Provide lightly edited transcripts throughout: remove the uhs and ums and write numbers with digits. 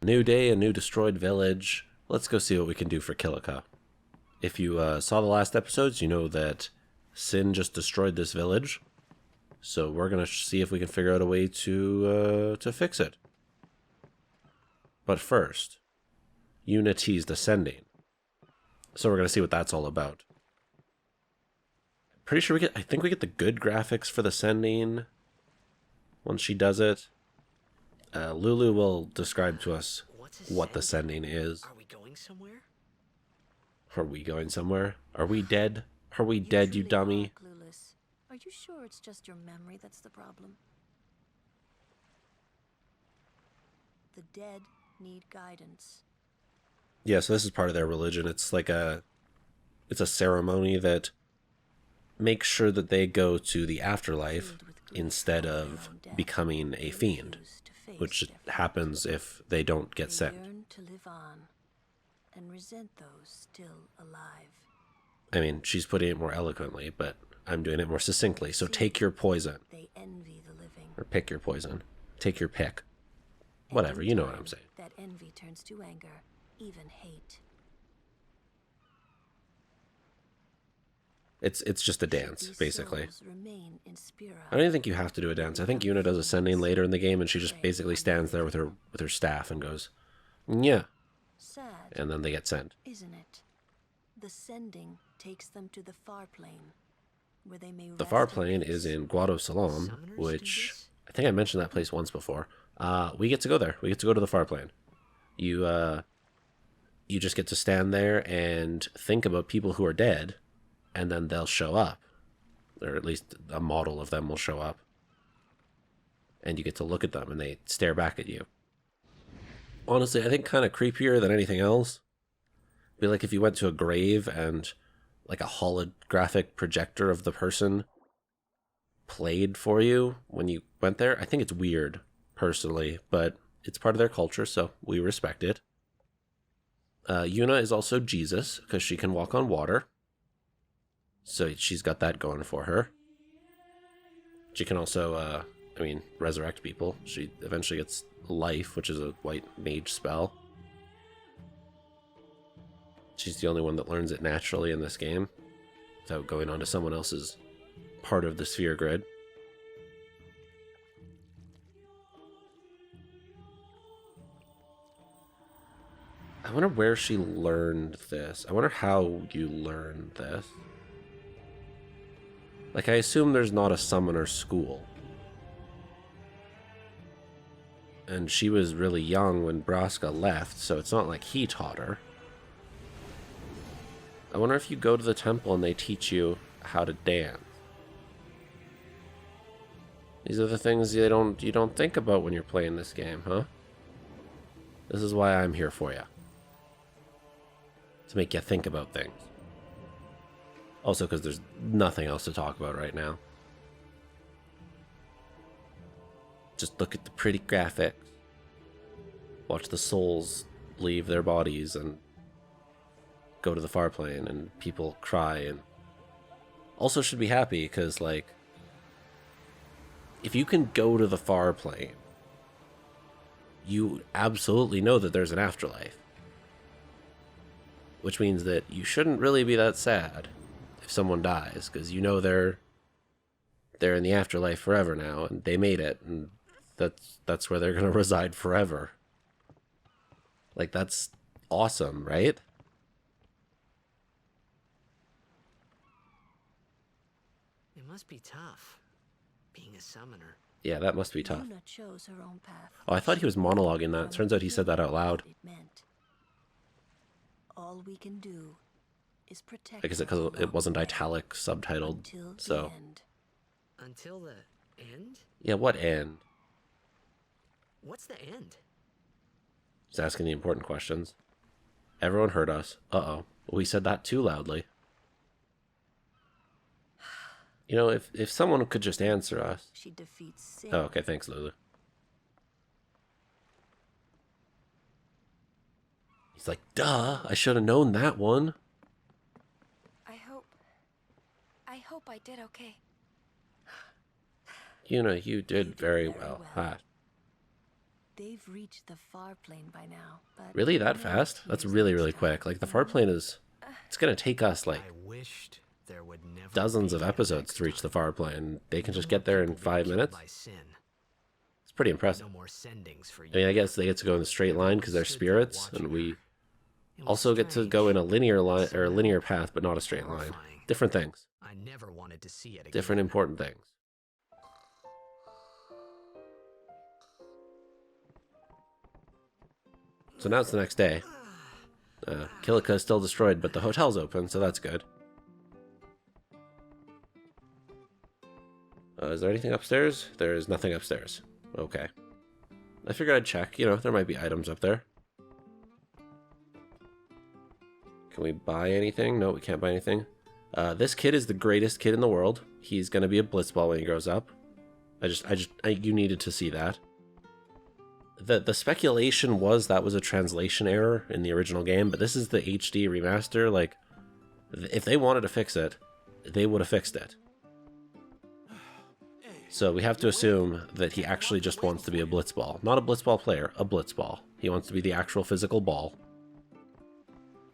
new day, a new destroyed village. Let's go see what we can do for Kilika. If you saw the last episodes, you know that Sin just destroyed this village. So we're going to see if we can figure out a way to fix it. But first, Unity's descending. So we're going to see what that's all about. Pretty sure I think we get the good graphics for the sending once she does it. Lulu will describe to us what the sending is. Are we going somewhere? Are we going somewhere? Are we dead? Are we dead, you dummy? Clueless. Are you sure it's just your memory that's the problem? The dead need guidance. Yeah, so this is part of their religion. It's like it's a ceremony that makes sure that they go to the afterlife instead of becoming a fiend, which happens if they don't get sent. Yearn to live on and resent those still alive. I mean, she's putting it more eloquently, but I'm doing it more succinctly. So take your poison. They envy the living. Or pick your poison. Take your pick. Whatever, you know what I'm saying. That envy turns to anger, even hate. It's just a dance, These basically. souls remain in Spira. I don't even think you have to do a dance. I think Yuna does ascending later in the game, and she just basically stands there with her staff and goes, yeah, Sad, and then they get sent. isn't it? The sending takes them to the far plane, where they may The rest far in plane peace. is in Guado Salam, Summoners do which this? I think I mentioned that place once before. We get to go there. We get to go to the far plane. You just get to stand there and think about people who are dead, and then they'll show up. Or at least a model of them will show up. And you get to look at them, and they stare back at you. Honestly, I think kind of creepier than anything else. It'd be like if you went to a grave and like a holographic projector of the person played for you when you went there. I think it's weird, personally, but it's part of their culture, so we respect it. Yuna is also Jesus, because she can walk on water. So she's got that going for her. She can also, resurrect people. She eventually gets life, which is a white mage spell. She's the only one that learns it naturally in this game, without going on to someone else's part of the sphere grid. I wonder where she learned this. I wonder how you learned this. Like, I assume there's not a summoner school. And she was really young when Braska left, so it's not like he taught her. I wonder if you go to the temple and they teach you how to dance. These are the things you don't think about when you're playing this game, huh? This is why I'm here for you. To make you think about things. Also, because there's nothing else to talk about right now. Just look at the pretty graphics. Watch the souls leave their bodies and go to the far plane, and people cry, and also should be happy because, like, if you can go to the far plane, you absolutely know that there's an afterlife. Which means that you shouldn't really be that sad if someone dies, because you know they're in the afterlife forever now, and they made it, and that's where they're going to reside forever. Like, that's awesome, right? It must be tough, being a summoner. Yeah, that must be tough. Yuna chose her own path. Oh, I thought he was monologuing that. Turns out he said that out loud. It meant. All we can do is protect. I guess her because along it wasn't the way italic subtitled. until the So, end. Until the end? yeah, what end? What's the end? He's asking the important questions. Everyone heard us. Uh-oh. We said that too loudly. You know, if someone could just answer us. She defeats sin. Oh, okay, thanks, Lulu. He's like, duh, I should have known that one. I hope I did okay. You know, you did very well. Ah, They've reached the far plane by now, but Really, that no fast? That's tears really, this really time, quick. Like, the you far know? plane is... It's gonna take us, like, I wished there would never dozens be of a episodes next to reach the time. far plane. They can No just more get there in people being 5 killed minutes. by sin. It's pretty impressive. No more sendings for you. I mean, I guess they get to go in the straight line because they're Everyone stood there spirits, and watching we her. It was also get to go in a strange, linear line, but or a somehow linear path, but not a straight line. horrifying. Different things. I never wanted to see it again. Different important things. So now it's the next day. Kilika is still destroyed, but the hotel's open, so that's good. Is there anything upstairs? There is nothing upstairs. Okay. I figured I'd check. You know, there might be items up there. Can we buy anything? No, we can't buy anything. This kid is the greatest kid in the world. He's gonna be a Blitzball when he grows up. You needed to see that. The speculation was that was a translation error in the original game, but this is the HD remaster. Like, if they wanted to fix it, they would have fixed it. So we have to assume that he actually just wants to be a Blitzball. Not a Blitzball player, a Blitzball. He wants to be the actual physical ball.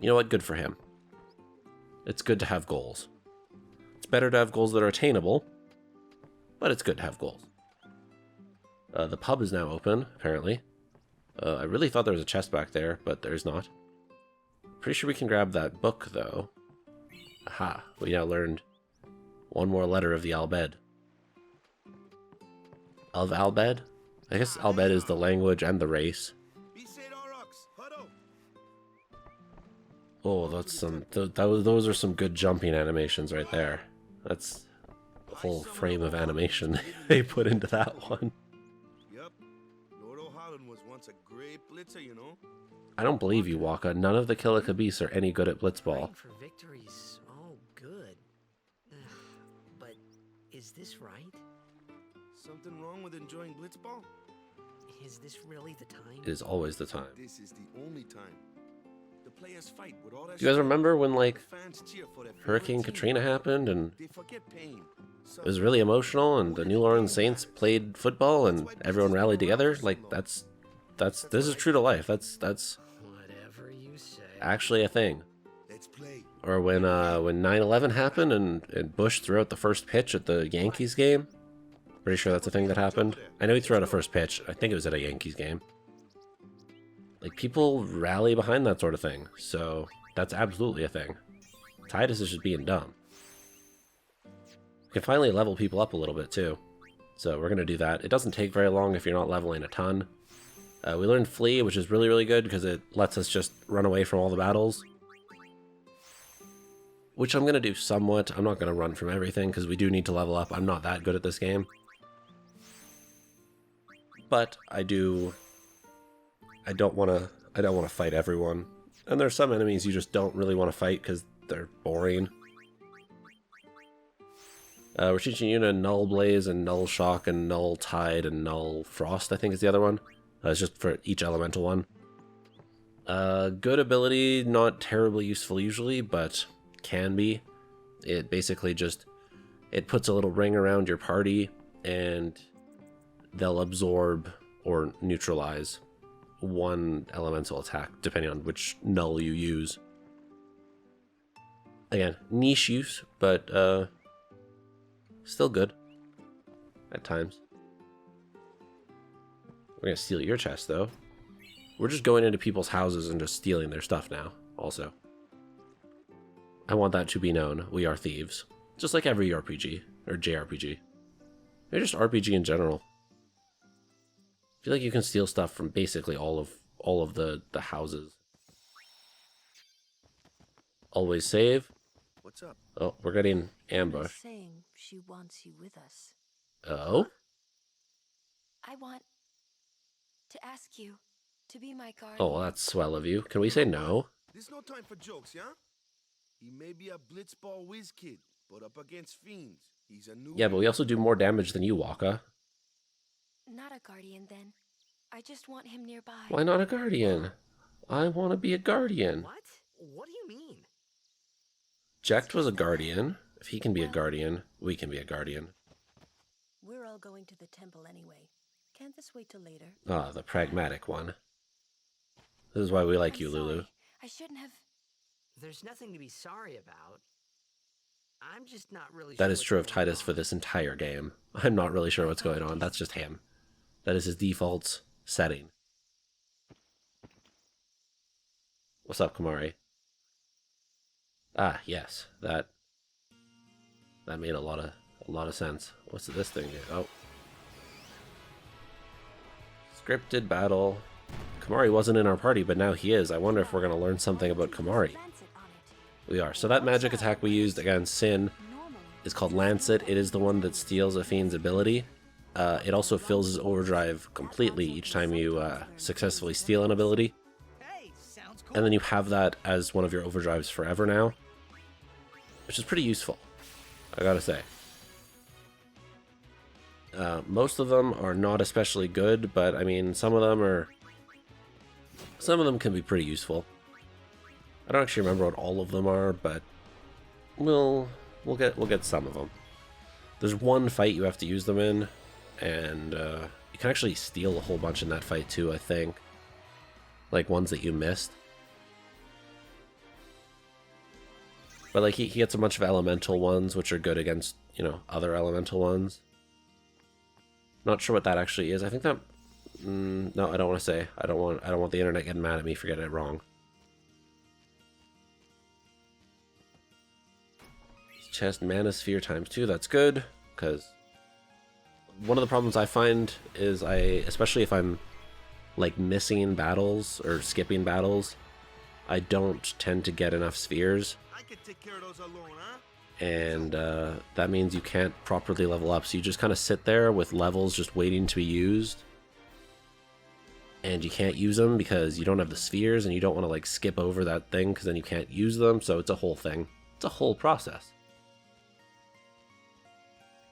You know what? Good for him. It's good to have goals. It's better to have goals that are attainable, but it's good to have goals. The pub is now open, apparently. I really thought there was a chest back there, but there's not. Pretty sure we can grab that book, though. Aha, we now learned one more letter of the Albed. Of Albed? I guess Albed is the language and the race. Oh, that's some... those are some good jumping animations right there. That's a whole frame of animation they put into that one. I don't believe you, Waka. None of the Kilika beasts are any good at Blitzball. Praying for victories, all good. But is this right? Something wrong with enjoying Blitzball? Is this really the time? It is always the time. This is the only time. The players fight with all that. Do you guys remember when, like, fans cheer for their Hurricane favorite team. Katrina happened and They forget pain. it was really emotional and the New Orleans Saints played football and everyone rallied together? Like, this is true to life. That's Whatever you say. actually a thing. Let's play. Or when 9/11 happened and Bush threw out the first pitch at the Yankees game. Pretty sure that's a thing that happened. I know he threw out a first pitch. I think it was at a Yankees game. Like, people rally behind that sort of thing. So that's absolutely a thing. Titus is just being dumb. We can finally level people up a little bit too. So we're going to do that. It doesn't take very long if you're not leveling a ton. We learned Flee, which is really, really good because it lets us just run away from all the battles. Which I'm going to do somewhat. I'm not going to run from everything because we do need to level up. I'm not that good at this game. But I don't want to fight everyone. And there's some enemies you just don't really want to fight because they're boring. We're teaching Yuna Null Blaze and Null Shock and Null Tide and Null Frost, I think is the other one. It's just for each elemental one. Good ability, not terribly useful usually, but can be. It basically just, it puts a little ring around your party and they'll absorb or neutralize one elemental attack, depending on which null you use. Again, niche use, but still good at times. We're gonna steal your chest, though. We're just going into people's houses and just stealing their stuff now, also. I want that to be known. We are thieves. Just like every RPG, or JRPG. Or just RPG in general. I feel like you can steal stuff from basically all of the houses. Always save. What's up? Oh, we're getting She's ambushed. saying she wants you with us. Oh? I want to ask you to be my guardian. Oh, well, that's swell of you. Can we say no? There's no time for jokes, yeah? He may be a Blitzball whiz kid, but up against fiends, he's a new. Yeah, but we also do more damage than you, Waka. Not a guardian, then. I just want him nearby. Why not a guardian? I want to be a guardian. What? What do you mean? Jecht was a guardian. If he can be a guardian, we can be a guardian. We're all going to the temple anyway. Can't this wait till later? Ah, the pragmatic one. This is why we like I'm you, Lulu. sorry. I shouldn't have. There's nothing to be sorry about. I'm just not really That sure is what's true of going Titus on. for this entire game. I'm not really sure what's going on. That's just him. That is his default setting. What's up, Kamari? Ah, yes. That made a lot of sense. What's this thing do? Oh. Scripted battle. Kamari wasn't in our party, but now he is. I wonder if we're going to learn something about Kamari. We are. So that magic attack we used against Sin is called Lancet. It is the one that steals a fiend's ability. It also fills his overdrive completely each time you successfully steal an ability. And then you have that as one of your overdrives forever now, which is pretty useful, I gotta say. Most of them are not especially good, but I mean, some of them can be pretty useful. I don't actually remember what all of them are, but we'll get some of them. There's one fight you have to use them in, and you can actually steal a whole bunch in that fight too, I think. Like ones that you missed. But like he gets a bunch of elemental ones, which are good against, you know, other elemental ones. Not sure what that actually is. I think that no, I don't want to say. I don't want the internet getting mad at me for getting it wrong. Chest mana sphere ×2. That's good, because one of the problems I find is especially if I'm like missing battles or skipping battles, I don't tend to get enough spheres. I can take care of those alone, huh? And that means you can't properly level up, so you just kind of sit there with levels just waiting to be used, and you can't use them because you don't have the spheres, and you don't want to like skip over that thing because then you can't use them. So it's a whole thing. It's a whole process.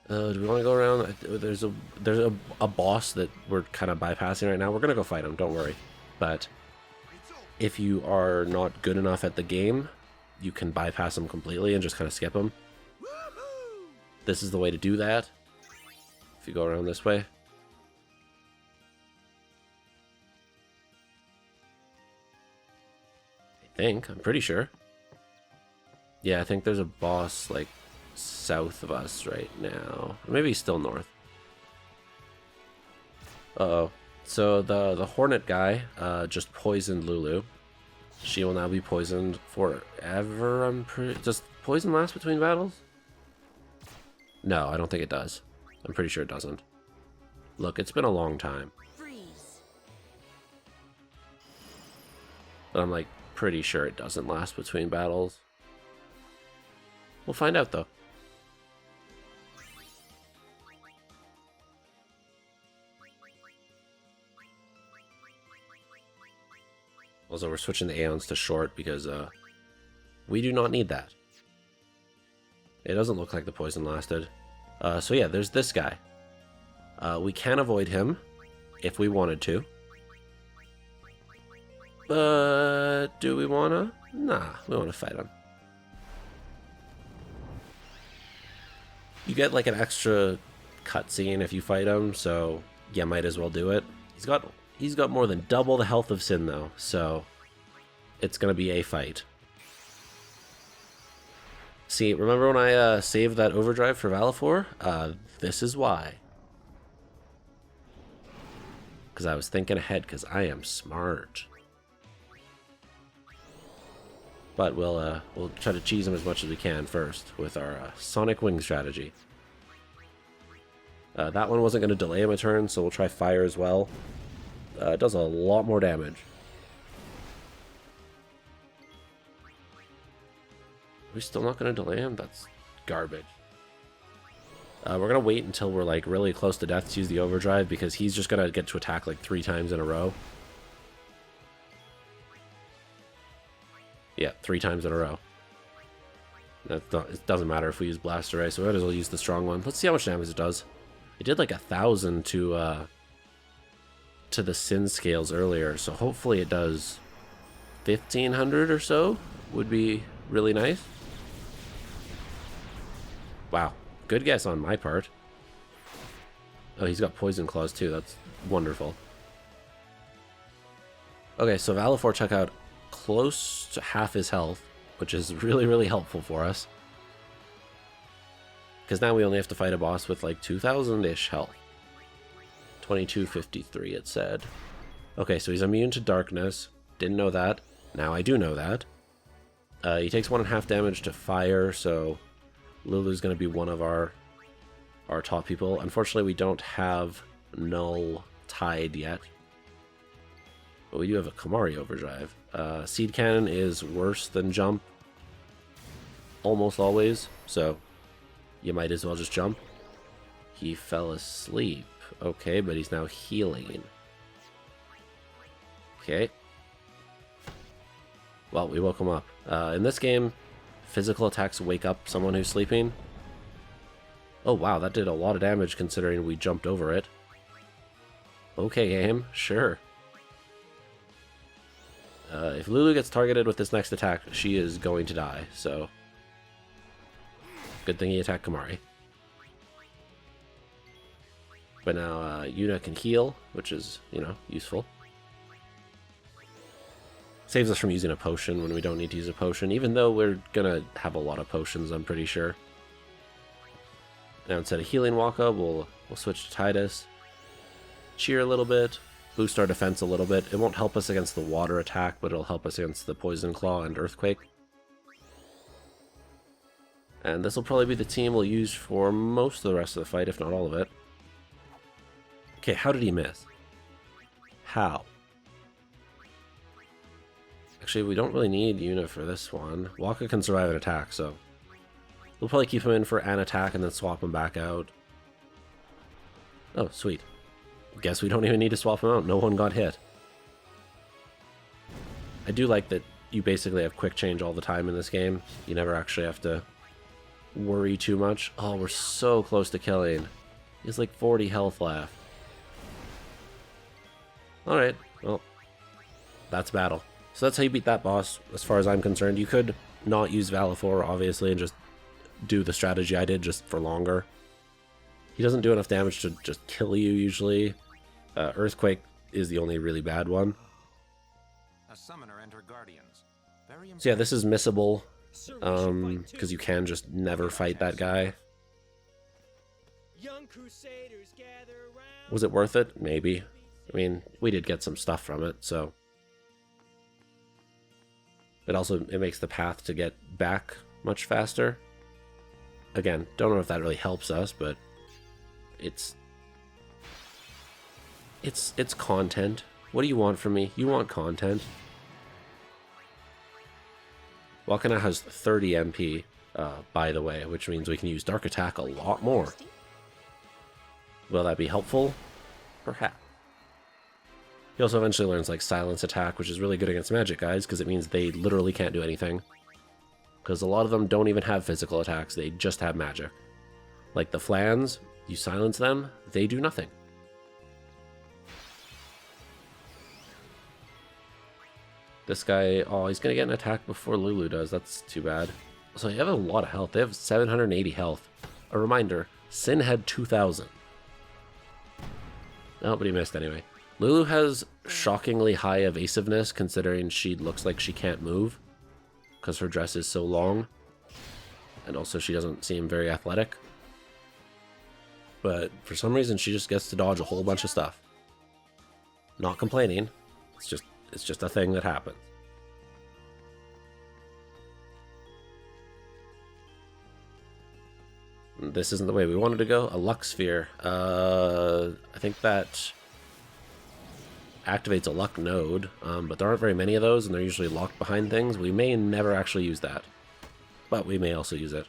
Do we want to go around? There's a boss that we're kind of bypassing right now. We're gonna go fight him, don't worry. But if you are not good enough at the game, you can bypass him completely and just kind of skip him. This is the way to do that. If you go around this way. I'm pretty sure. Yeah, I think there's a boss like south of us right now. Or maybe still north. Uh-oh. So the Hornet guy just poisoned Lulu. She will now be poisoned forever. Does poison last between battles? No, I don't think it does. I'm pretty sure it doesn't. Look, it's been a long time. Freeze. But I'm like pretty sure it doesn't last between battles. We'll find out though. Also, we're switching the Aeons to short because we do not need that. It doesn't look like the poison lasted. So yeah, there's this guy. We can avoid him if we wanted to. But do we wanna? Nah, we wanna fight him. You get like an extra cutscene if you fight him, so yeah, might as well do it. He's got more than double the health of Sin though, so it's gonna be a fight. See, remember when I saved that overdrive for Valifor? This is why. Because I was thinking ahead, because I am smart. But we'll try to cheese him as much as we can first with our Sonic Wing strategy. That one wasn't going to delay him a turn, so we'll try Fire as well. It does a lot more damage. Are we still not going to delay him? That's garbage. We're going to wait until we're like really close to death to use the overdrive, because he's just going to get to attack like 3 times in a row. Yeah, 3 times in a row. It doesn't matter if we use Blaster Ray, so we might as well use the strong one. Let's see how much damage it does. It did like 1,000 to the Sin scales earlier, so hopefully it does 1,500 or so. Would be really nice. Wow, good guess on my part. Oh, he's got Poison Claws too. wonderful. Okay, so Valifor took out close to half his health, which is really, really helpful for us. Because now we only have to fight a boss with like 2,000-ish health. 2253 it said. Okay, so he's immune to darkness. Didn't know that. Now I do know that. He takes 1.5 damage to fire, so Lulu's going to be one of our top people. Unfortunately, we don't have Null Tide yet. But we do have a Kamari Overdrive. Seed Cannon is worse than Jump. Almost always, so you might as well just jump. He fell asleep. Okay, but he's now healing. Okay. Well, we woke him up. In this game, physical attacks wake up someone who's sleeping. Oh wow, that did a lot of damage considering we jumped over it. Okay, game, sure. If Lulu gets targeted with this next attack, she is going to die, so... Good thing he attacked Kamari. But now Yuna can heal, which is, you know, useful. Saves us from using a potion when we don't need to use a potion, even though we're gonna have a lot of potions, I'm pretty sure. Now instead of healing Waka, we'll switch to Tidus. Cheer a little bit, boost our defense a little bit. It won't help us against the water attack, but it'll help us against the Poison Claw and Earthquake. And this will probably be the team we'll use for most of the rest of the fight, if not all of it. Okay, how did he miss? How? Actually, we don't really need Yuna for this one. Waka can survive an attack, so... We'll probably keep him in for an attack and then swap him back out. Oh, sweet. Guess we don't even need to swap him out. No one got hit. I do like that you basically have quick change all the time in this game. You never actually have to worry too much. Oh, we're so close to killing. He has like 40 health left. Alright, well, that's battle. So that's how you beat that boss, as far as I'm concerned. You could not use Valifor, obviously, and just do the strategy I did, just for longer. He doesn't do enough damage to just kill you, usually. Earthquake is the only really bad one. A summoner entered Guardians. Very So yeah, this is missable, because you can just never fight that guy. Young Crusaders gather around. Was it worth it? Maybe. I mean, we did get some stuff from it, so... It makes the path to get back much faster. Again, don't know if that really helps us, but it's content. What do you want from me? You want content. Wakana has 30 MP, by the way, which means we can use Dark Attack a lot more. Will that be helpful? Perhaps. He also eventually learns like Silence Attack, which is really good against magic guys, because it means they literally can't do anything. Because a lot of them don't even have physical attacks, they just have magic. Like the Flans, you silence them, they do nothing. This guy, oh, he's gonna get an attack before Lulu does, that's too bad. So they have a lot of health, they have 780 health. A reminder, Sin had 2,000. Oh, but he missed anyway. Lulu has shockingly high evasiveness considering she looks like she can't move because her dress is so long, and also she doesn't seem very athletic. But for some reason she just gets to dodge a whole bunch of stuff. Not complaining, it's just a thing that happens. This isn't the way we wanted to go. A Luck Sphere. I think that activates a luck node, but there aren't very many of those, and they're usually locked behind things. We may never actually use that, but we may also use it.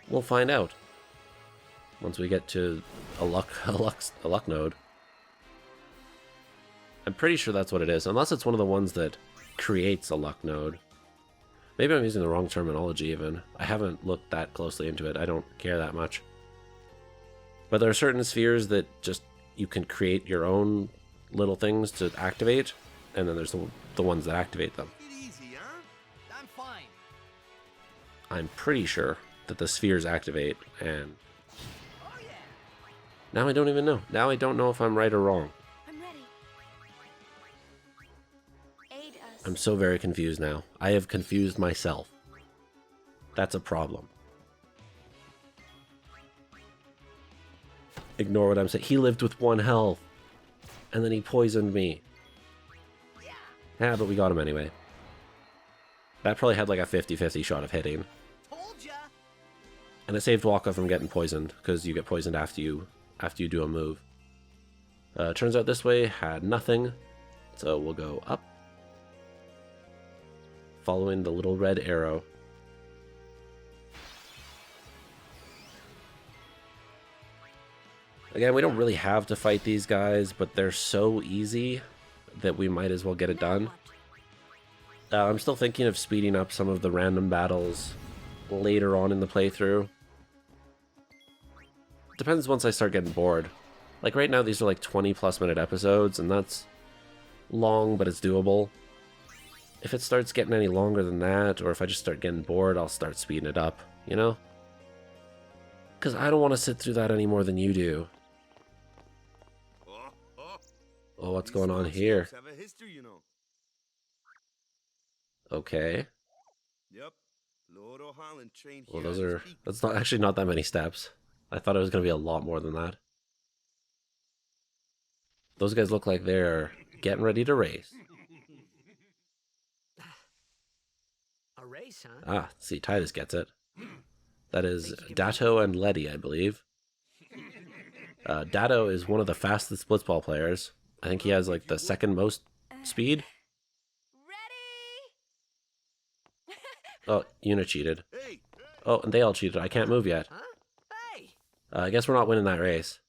We'll find out once we get to a luck node. I'm pretty sure that's what it is, unless it's one of the ones that creates a luck node. Maybe I'm using the wrong terminology even. I haven't looked that closely into it. I don't care that much. But there are certain spheres that just you can create your own little things to activate, and then there's the ones that activate them. Easy, huh? I'm fine. I'm pretty sure that the spheres activate, and Now I don't even know. Now I don't know if I'm right or wrong. I'm ready. Aid us. I'm so very confused now. I have confused myself. That's a problem. Ignore what I'm saying. He lived with 1 health. And then he poisoned me. Yeah, but we got him anyway. That probably had like a 50-50 shot of hitting. Told ya. And it saved Waka from getting poisoned, because you get poisoned after you do a move. Turns out this way had nothing, so we'll go up. Following the little red arrow. Again, we don't really have to fight these guys, but they're so easy that we might as well get it done. I'm still thinking of speeding up some of the random battles later on in the playthrough. Depends once I start getting bored. Like right now, these are like 20+ minute episodes, and that's long, but it's doable. If it starts getting any longer than that, or if I just start getting bored, I'll start speeding it up, you know? Because I don't want to sit through that any more than you do. Oh, what's going on here? Have a history, you know. Okay. Yep. Lord O'Holland trained Well, here. that's not actually not that many steps. I thought it was going to be a lot more than that. Those guys look like they're getting ready to race. A race, huh? Ah, see, Titus gets it. That is Datto and Letty, I believe. Datto is one of the fastest Blitzball players. I think he has like the second most speed. Ready? Oh, Una cheated. Hey, Oh, and they all cheated. I can't move yet. Huh? Hey! I guess we're not winning that race.